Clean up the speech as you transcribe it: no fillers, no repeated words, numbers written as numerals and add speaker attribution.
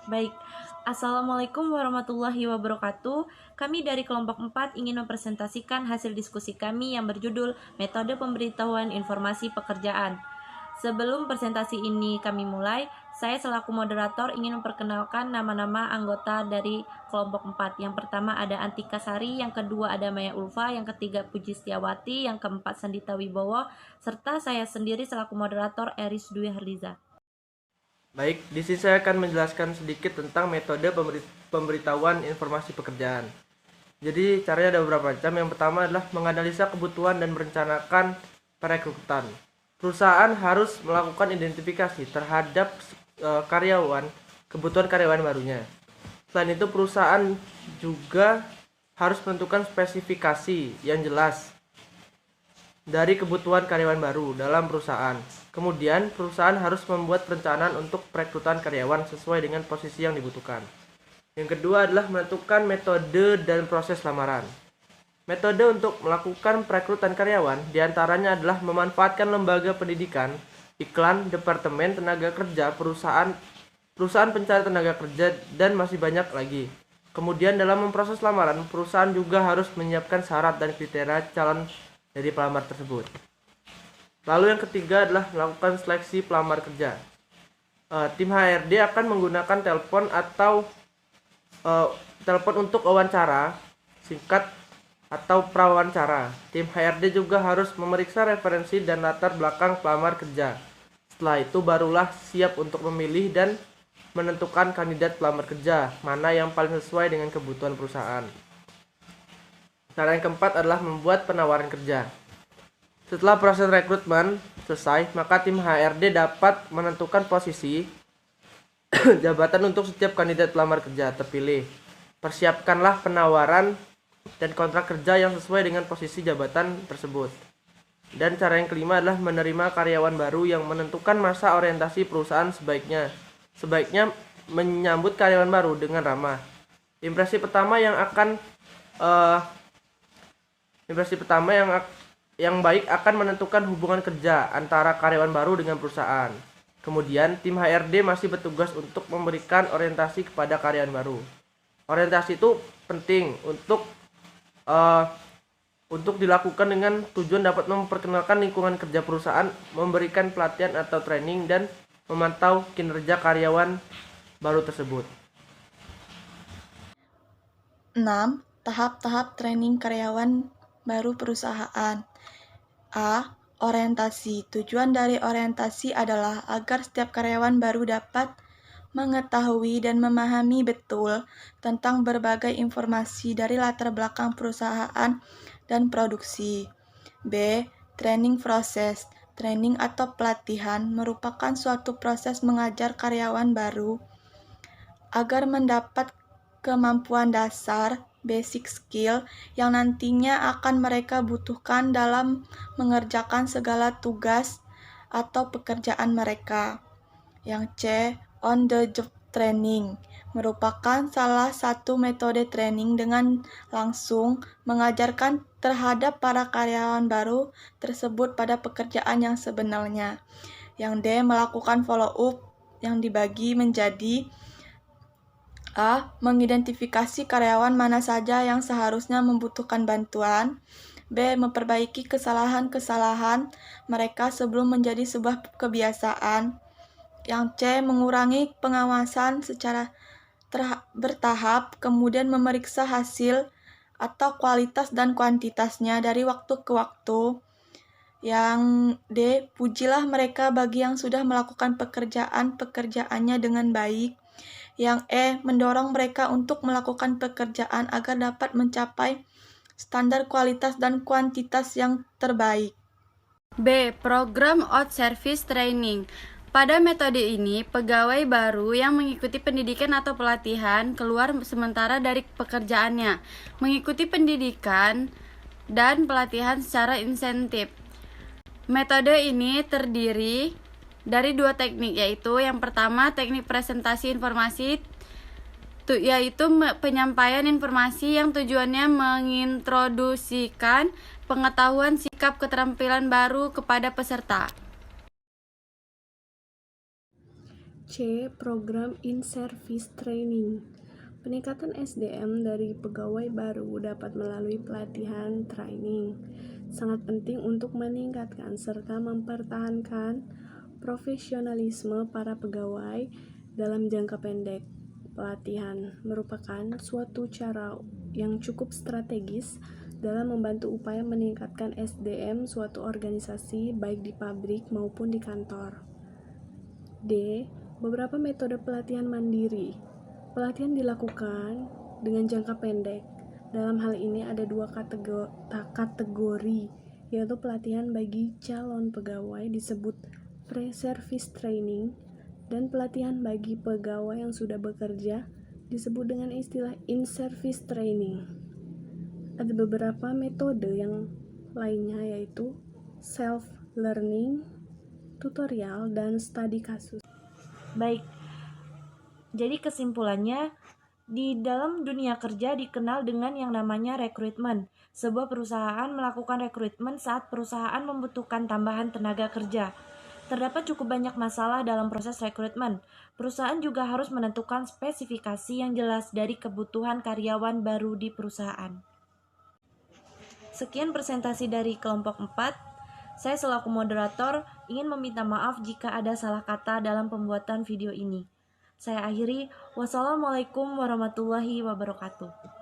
Speaker 1: Baik, Assalamualaikum warahmatullahi wabarakatuh. Kami dari kelompok 4 ingin mempresentasikan hasil diskusi kami yang berjudul Metode Pemberitahuan Informasi Pekerjaan. Sebelum presentasi ini kami mulai, saya selaku moderator ingin memperkenalkan nama-nama anggota dari kelompok 4. Yang pertama ada Antika Sari, yang kedua ada Maya Ulfa, yang ketiga Puji Setiawati, yang keempat Sandita Wibowo, serta saya sendiri selaku moderator Eris Dwi Herliza.
Speaker 2: Baik, di sini saya akan menjelaskan sedikit tentang metode pemberitahuan informasi pekerjaan. Jadi caranya ada beberapa macam. Yang pertama adalah menganalisa kebutuhan dan merencanakan perekrutan. Perusahaan harus melakukan identifikasi terhadap kebutuhan karyawan barunya. Selain itu, perusahaan juga harus menentukan spesifikasi yang jelas dari kebutuhan karyawan baru dalam perusahaan. Kemudian, perusahaan harus membuat perencanaan untuk perekrutan karyawan sesuai dengan posisi yang dibutuhkan. Yang kedua adalah menentukan metode dan proses lamaran. Metode untuk melakukan perekrutan karyawan diantaranya adalah memanfaatkan lembaga pendidikan, iklan, departemen tenaga kerja, perusahaan pencari tenaga kerja, dan masih banyak lagi. Kemudian dalam memproses lamaran, perusahaan juga harus menyiapkan syarat dan kriteria calon dari pelamar tersebut. Lalu yang ketiga adalah melakukan seleksi pelamar kerja. Tim HRD akan menggunakan telepon atau telepon untuk wawancara singkat atau prawawancara. Tim HRD juga harus memeriksa referensi dan latar belakang pelamar kerja. Setelah itu barulah siap untuk memilih dan menentukan kandidat pelamar kerja mana yang paling sesuai dengan kebutuhan perusahaan. Cara yang keempat adalah membuat penawaran kerja. Setelah proses rekrutmen selesai, maka tim HRD dapat menentukan posisi jabatan untuk setiap kandidat pelamar kerja terpilih. Persiapkanlah penawaran dan kontrak kerja yang sesuai dengan posisi jabatan tersebut. Dan cara yang kelima adalah menerima karyawan baru yang menentukan masa orientasi perusahaan sebaiknya menyambut karyawan baru dengan ramah. Impresi pertama yang baik akan menentukan hubungan kerja antara karyawan baru dengan perusahaan. Kemudian, tim HRD masih bertugas untuk memberikan orientasi kepada karyawan baru. Orientasi itu penting untuk dilakukan dengan tujuan dapat memperkenalkan lingkungan kerja perusahaan, memberikan pelatihan atau training, dan memantau kinerja karyawan baru tersebut.
Speaker 3: 6. Tahap-tahap training karyawan baru perusahaan. A. Orientasi. Tujuan dari orientasi adalah agar setiap karyawan baru dapat mengetahui dan memahami betul tentang berbagai informasi dari latar belakang perusahaan dan produksi. B. Training proses. Training atau pelatihan merupakan suatu proses mengajar karyawan baru agar mendapat kemampuan dasar basic skill yang nantinya akan mereka butuhkan dalam mengerjakan segala tugas atau pekerjaan mereka. Yang C, on the job training merupakan salah satu metode training dengan langsung mengajarkan terhadap para karyawan baru tersebut pada pekerjaan yang sebenarnya. Yang D, melakukan follow up yang dibagi menjadi A. Mengidentifikasi karyawan mana saja yang seharusnya membutuhkan bantuan. B. Memperbaiki kesalahan-kesalahan mereka sebelum menjadi sebuah kebiasaan. Yang C. Mengurangi pengawasan secara bertahap, kemudian memeriksa hasil atau kualitas dan kuantitasnya dari waktu ke waktu. Yang D. Pujilah mereka bagi yang sudah melakukan pekerjaannya dengan baik. Yang E. Mendorong mereka untuk melakukan pekerjaan agar dapat mencapai standar kualitas dan kuantitas yang terbaik.
Speaker 4: B. Program out service training. Pada metode ini, pegawai baru yang mengikuti pendidikan atau pelatihan keluar sementara dari pekerjaannya, mengikuti pendidikan dan pelatihan secara insentif. Metode ini terdiri dari dua teknik, yaitu yang pertama teknik presentasi informasi, yaitu penyampaian informasi yang tujuannya mengintroduksikan pengetahuan sikap keterampilan baru kepada peserta.
Speaker 5: C. Program in-service training. Peningkatan SDM dari pegawai baru dapat melalui pelatihan training. Sangat penting untuk meningkatkan serta mempertahankan profesionalisme para pegawai dalam jangka pendek. Pelatihan merupakan suatu cara yang cukup strategis dalam membantu upaya meningkatkan SDM suatu organisasi baik di pabrik maupun di kantor. D. Beberapa metode pelatihan mandiri. Pelatihan dilakukan dengan jangka pendek. Dalam hal ini ada dua kategori, yaitu pelatihan bagi calon pegawai disebut pre-service training, dan pelatihan bagi pegawai yang sudah bekerja disebut dengan istilah in-service training. Ada beberapa metode yang lainnya yaitu self-learning, tutorial, dan studi kasus.
Speaker 1: Baik, jadi kesimpulannya, di dalam dunia kerja dikenal dengan yang namanya rekrutmen. Sebuah perusahaan melakukan rekrutmen saat perusahaan membutuhkan tambahan tenaga kerja. Terdapat cukup banyak masalah dalam proses rekrutmen. Perusahaan juga harus menentukan spesifikasi yang jelas dari kebutuhan karyawan baru di perusahaan. Sekian presentasi dari kelompok 4. Saya selaku moderator ingin meminta maaf jika ada salah kata dalam pembuatan video ini. Saya akhiri, wassalamualaikum warahmatullahi wabarakatuh.